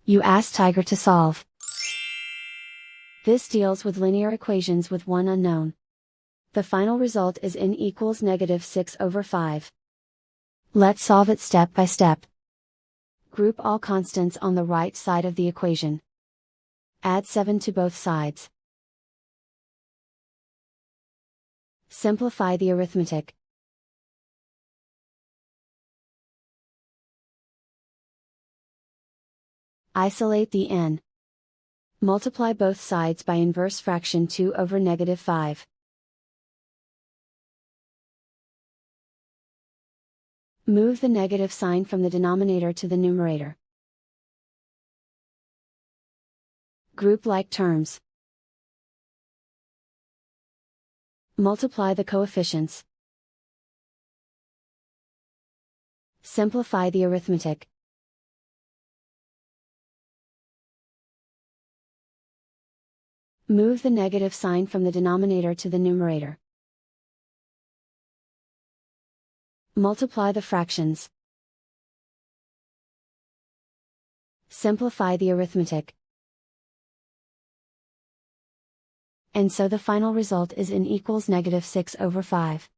You ask Tiger to solve. This deals with linear equations with one unknown. The final result is n equals -6/5. Let's solve it step by step. Group all constants on the right side of the equation. Add 7 to both sides. Simplify the arithmetic. Isolate the n. Multiply both sides by inverse fraction 2/5. Move the negative sign from the denominator to the numerator. Group like terms. Multiply the coefficients. Simplify the arithmetic. Move the negative sign from the denominator to the numerator. Multiply the fractions. Simplify the arithmetic. And so the final result is n equals -6/5.